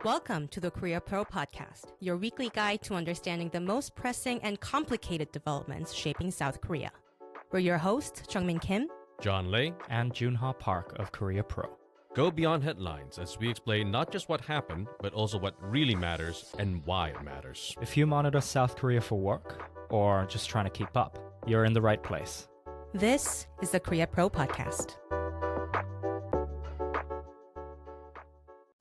Welcome to the Korea Pro Podcast, your weekly guide to understanding the most pressing and complicated developments shaping South Korea. We're your hosts, Jeongmin Kim, John Lei, and Joon Ha Park of Korea Pro. Go beyond headlines as we explain not just what happened, but also what really matters and why it matters. If you monitor South Korea for work or just trying to keep up, you're in the right place. This is the Korea Pro Podcast.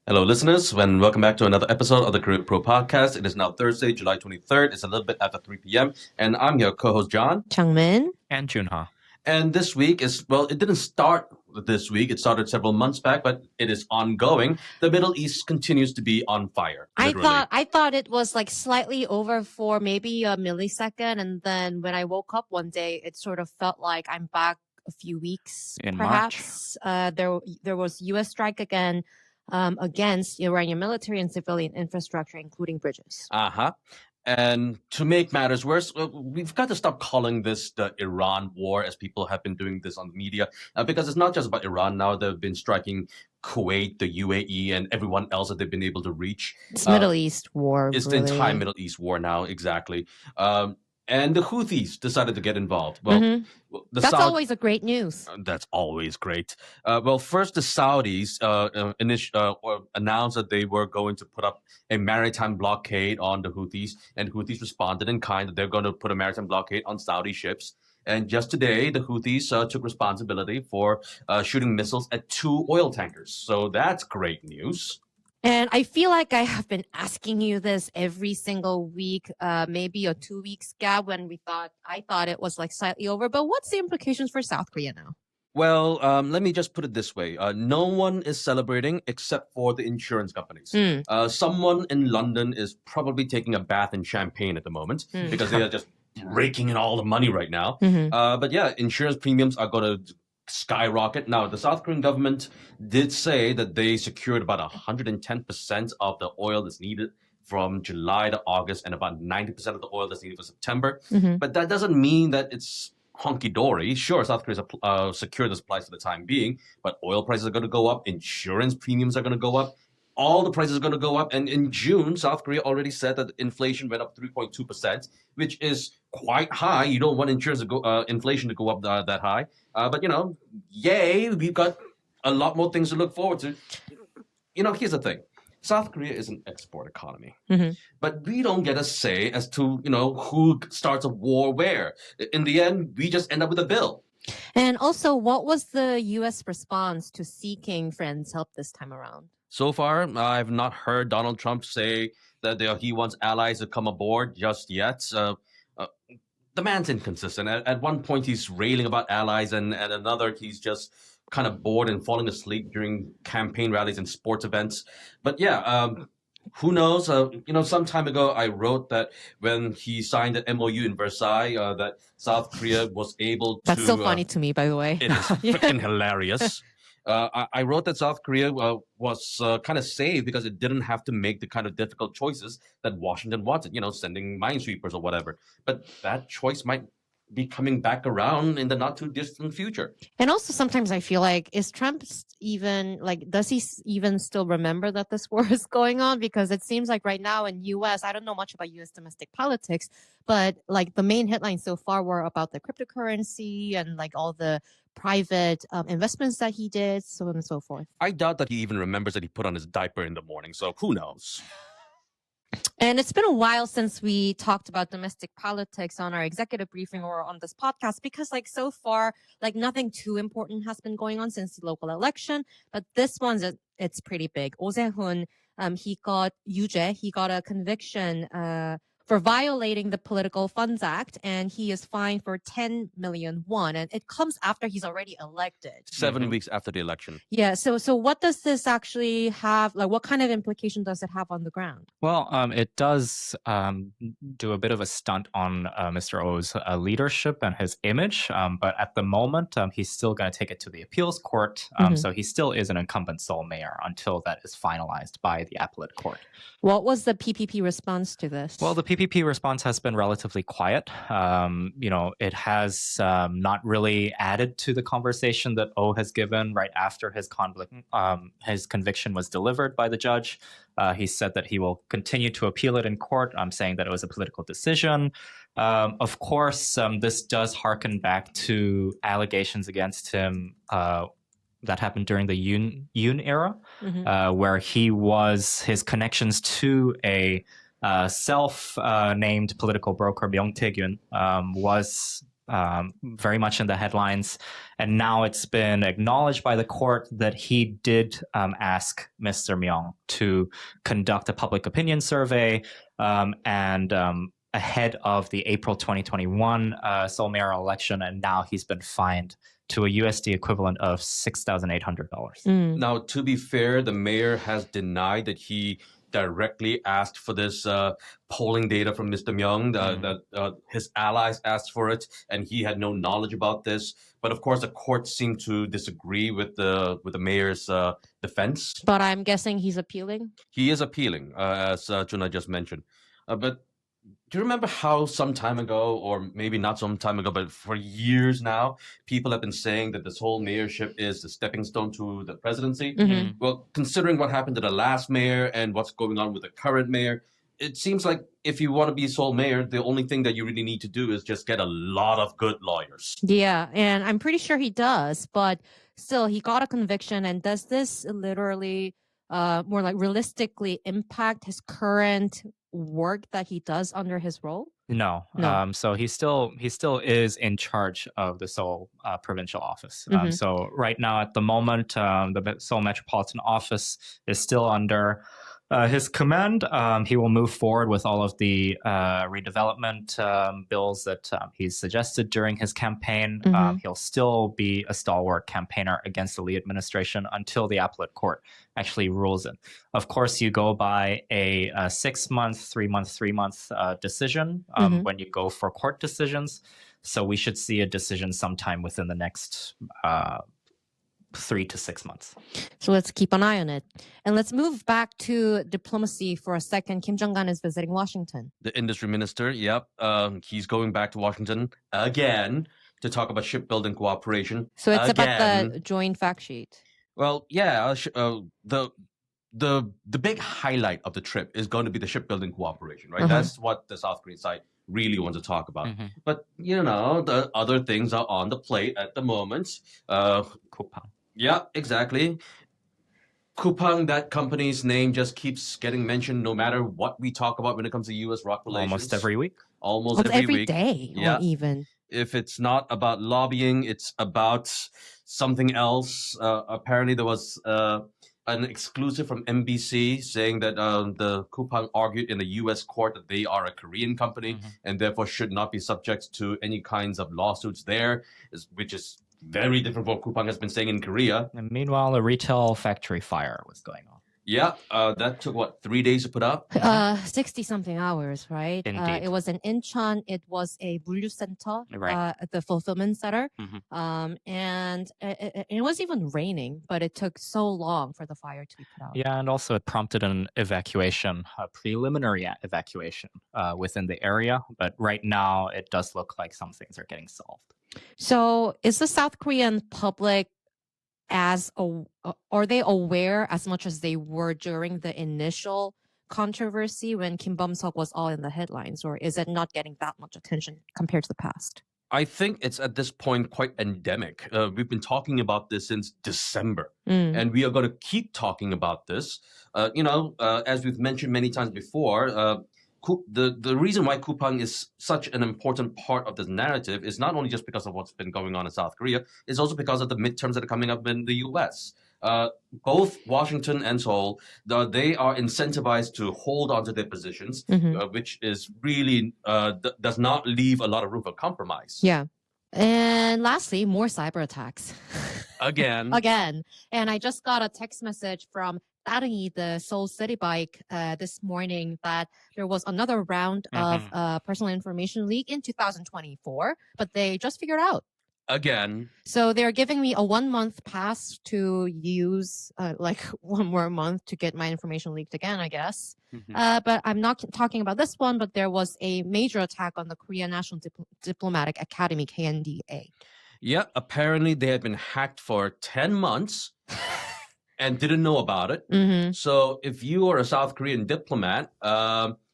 Hello, listeners, and welcome back to another episode of the Korea Pro Podcast. It is now Thursday, July 23rd. It's a little bit after 3 p.m., and I'm your co-host, John. Jeongmin. And Joon Ha. And this week is, well, it didn't start this week. It started several months back, but it is ongoing. The Middle East continues to be on fire. Literally. I thought it was like slightly over for maybe a millisecond, and then when I woke up one day, it sort of felt like I'm back a few weeks. In perhaps. There was U.S. strike again. Against Iranian military and civilian infrastructure, including bridges. And to make matters worse, we've got to stop calling this the Iran war, as people have been doing this on the media, because it's not just about Iran now. They've been striking Kuwait, the UAE, and everyone else that they've been able to reach. It's Middle East war. It's really. the entire Middle East war now, exactly. And the Houthis decided to get involved. Well, That's always a great news. That's always great. First, the Saudis announced that they were going to put up a maritime blockade on the Houthis, and Houthis responded in kind that they're going to put a maritime blockade on Saudi ships. And just today, the Houthis took responsibility for shooting missiles at 2 oil tankers. So that's great news. And I feel like I have been asking you this every single week, maybe a 2 weeks gap when I thought it was like slightly over. But what's the implications for South Korea now? Well, let me just put it this way. No one is celebrating except for the insurance companies. Someone in London is probably taking a bath in champagne at the moment because they are just raking in all the money right now. But yeah, insurance premiums are going to skyrocket. Now, the South Korean government did say that they secured about 110% of the oil that's needed from July to August and about 90% of the oil that's needed for September. But that doesn't mean that it's honky-dory. Sure, South Korea's secured the supplies for the time being, but oil prices are going to go up, insurance premiums are going to go up, all the prices are going to go up. And in June, South Korea already said that inflation went up 3.2%, which is quite high. You don't want inflation to go up that high. But, yay, we've got a lot more things to look forward to. Here's the thing. South Korea is an export economy. But we don't get a say as to, who starts a war where. In the end, we just end up with a bill. And also, what was the U.S. response to seeking friends' help this time around? So far, I've not heard Donald Trump say that he wants allies to come aboard just yet. The man's inconsistent. At one point, he's railing about allies, and at another, he's just kind of bored and falling asleep during campaign rallies and sports events. But yeah, who knows? Some time ago, I wrote that when he signed the MOU in Versailles, that South Korea was able to... That's so funny to me, by the way. It is freaking hilarious. I wrote that South Korea was kind of safe because it didn't have to make the kind of difficult choices that Washington wanted, sending minesweepers or whatever. But that choice might be coming back around in the not too distant future. And also sometimes I feel like, is Trump even, does he even still remember that this war is going on? Because it seems like right now in U.S., I don't know much about U.S. domestic politics, but the main headlines so far were about the cryptocurrency and all the private investments that he did, so on and so forth. I doubt that he even remembers that he put on his diaper in the morning, so who knows? And it's been a while since we talked about domestic politics on our executive briefing or on this podcast because so far, nothing too important has been going on since the local election. But this one's, it's pretty big. Oh Se-hoon, he got a conviction for violating the Political Funds Act, and he is fined for 10 million won. And it comes after he's already elected. 7 weeks after the election. Yeah. So what does this actually have? What kind of implication does it have on the ground? Well, it does do a bit of a stunt on Mr. Oh's leadership and his image. But at the moment, he's still going to take it to the appeals court. So he still is an incumbent Seoul mayor until that is finalized by the appellate court. What was the PPP response to this? Well, the PPP response has been relatively quiet. It has not really added to the conversation that Oh has given right after his conviction was delivered by the judge. He said that he will continue to appeal it in court, saying that it was a political decision. Of course, this does harken back to allegations against him that happened during the Yoon era, where his connections to a self-named political broker, Myung Tae-gyun, was very much in the headlines. And now it's been acknowledged by the court that he did ask Mr. Myung to conduct a public opinion survey and ahead of the April 2021 Seoul Mayor election, and now he's been fined to a USD equivalent of $6,800. Now, to be fair, the mayor has denied that he directly asked for this polling data from Mr. Myung, that his allies asked for it, and he had no knowledge about this. But of course, the court seemed to disagree with the mayor's defense. But I'm guessing he's appealing? He is appealing, as Joon Ha just mentioned. But do you remember how some time ago, or maybe not some time ago, but for years now, people have been saying that this whole mayorship is the stepping stone to the presidency? Well, considering what happened to the last mayor and what's going on with the current mayor, it seems like if you want to be Seoul mayor, the only thing that you really need to do is just get a lot of good lawyers. Yeah, and I'm pretty sure he does, but still, he got a conviction. And does this literally, more like realistically impact his current work that he does under his role? No. So he still is in charge of the Seoul provincial office. So right now, at the moment, the Seoul Metropolitan Office is still under his command. He will move forward with all of the redevelopment bills that he's suggested during his campaign. He'll still be a stalwart campaigner against the Lee administration until the appellate court actually rules it. Of course, you go by a 6-month, 3-month decision when you go for court decisions. So we should see a decision sometime within the next 3 to 6 months. So let's keep an eye on it. And let's move back to diplomacy for a second. Kim Jong-un is visiting Washington. The industry minister, he's going back to Washington again to talk about shipbuilding cooperation. So it's about the joint fact sheet. Well, yeah, the big highlight of the trip is going to be the shipbuilding cooperation, right? That's what the South Korean side really wants to talk about. But, the other things are on the plate at the moment. Coupang. Yeah, exactly. Coupang, that company's name just keeps getting mentioned no matter what we talk about when it comes to U.S. ROK relations. Almost every week. Almost every week. Day, Yeah. or even. If it's not about lobbying, it's about something else. Apparently, there was an exclusive from MBC saying that the Coupang argued in the U.S. court that they are a Korean company and therefore should not be subject to any kinds of lawsuits there, which is very different from what Coupang has been saying in Korea. And meanwhile, a retail factory fire was going on. Yeah, that took, 3 days to put up? 60-something hours, right? Indeed. It was in Incheon. It was a 물류 center, Right. the fulfillment center. And it was even raining, but it took so long for the fire to be put out. Yeah, and also it prompted an evacuation, a preliminary evacuation within the area. But right now, it does look like some things are getting solved. So is the South Korean public are they aware as much as they were during the initial controversy when Kim Bum-seok was all in the headlines, or is it not getting that much attention compared to the past? I think it's at this point quite endemic. We've been talking about this since December, and we are going to keep talking about this. As we've mentioned many times before, the reason why Coupang is such an important part of this narrative is not only just because of what's been going on in South Korea, it's also because of the midterms that are coming up in the U.S. Both Washington and Seoul, they are incentivized to hold on to their positions, which is really does not leave a lot of room for compromise. Yeah. And lastly, more cyber attacks. Again. And I just got a text message from Taringi, the Seoul City Bike, this morning that there was another round of personal information leak in 2024, but they just figured out. Again. So they're giving me a 1 month pass to use like 1 more month to get my information leaked again, I guess. But I'm not talking about this one, but there was a major attack on the Korea National Diplomatic Academy, KNDA. Yeah, apparently they had been hacked for 10 months and didn't know about it. So if you are a South Korean diplomat,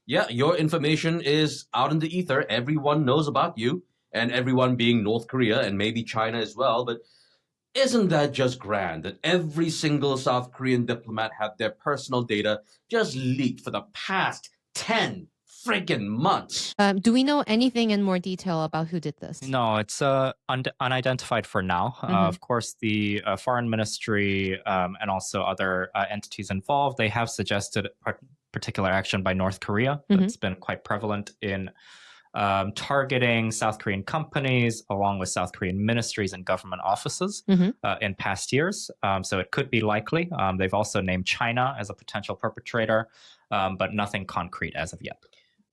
your information is out in the ether. Everyone knows about you, and everyone being North Korea and maybe China as well. But isn't that just grand that every single South Korean diplomat had their personal data just leaked for the past 10 friggin' months? Do we know anything in more detail about who did this? No, it's unidentified for now. Of course, the foreign ministry and also other entities involved, they have suggested particular action by North Korea. That's been quite prevalent in targeting South Korean companies along with South Korean ministries and government offices in past years. So it could be likely. They've also named China as a potential perpetrator, but nothing concrete as of yet.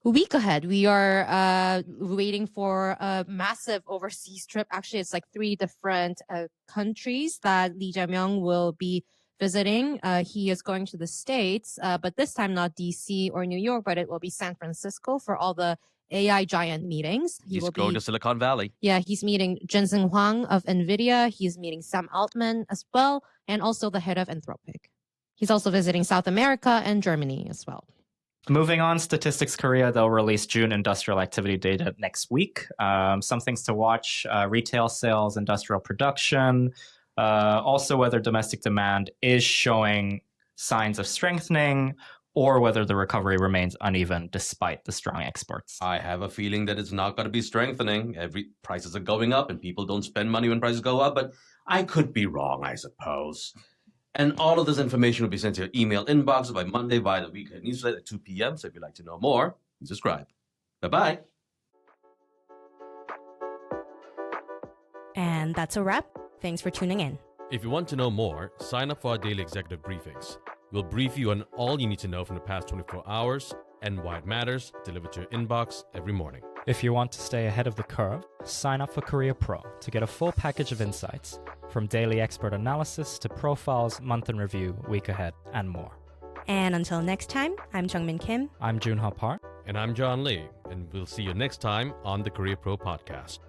A week ahead, we are waiting for a massive overseas trip. Actually, it's like 3 different countries that Lee Jae-myung will be visiting. He is going to the States, but this time not DC or New York, but it will be San Francisco for all the AI giant meetings. He's going to Silicon Valley. Yeah, he's meeting Jensen Huang of NVIDIA. He's meeting Sam Altman as well, and also the head of Anthropic. He's also visiting South America and Germany as well. Moving on, Statistics Korea, they'll release June industrial activity data next week. Some things to watch, retail sales, industrial production, also whether domestic demand is showing signs of strengthening, or whether the recovery remains uneven despite the strong exports. I have a feeling that it's not going to be strengthening. Prices are going up and people don't spend money when prices go up, but I could be wrong, I suppose. And all of this information will be sent to your email inbox by Monday via the weekend newsletter at 2 p.m. So if you'd like to know more, subscribe. Bye-bye. And that's a wrap. Thanks for tuning in. If you want to know more, sign up for our daily executive briefings. We'll brief you on all you need to know from the past 24 hours and why it matters, delivered to your inbox every morning. If you want to stay ahead of the curve, sign up for Korea Pro to get a full package of insights, from daily expert analysis to profiles, month in review, week ahead, and more. And until next time, I'm Jeongmin Kim. I'm Joon Ha. And I'm John Lee, and we'll see you next time on the Korea Pro Podcast.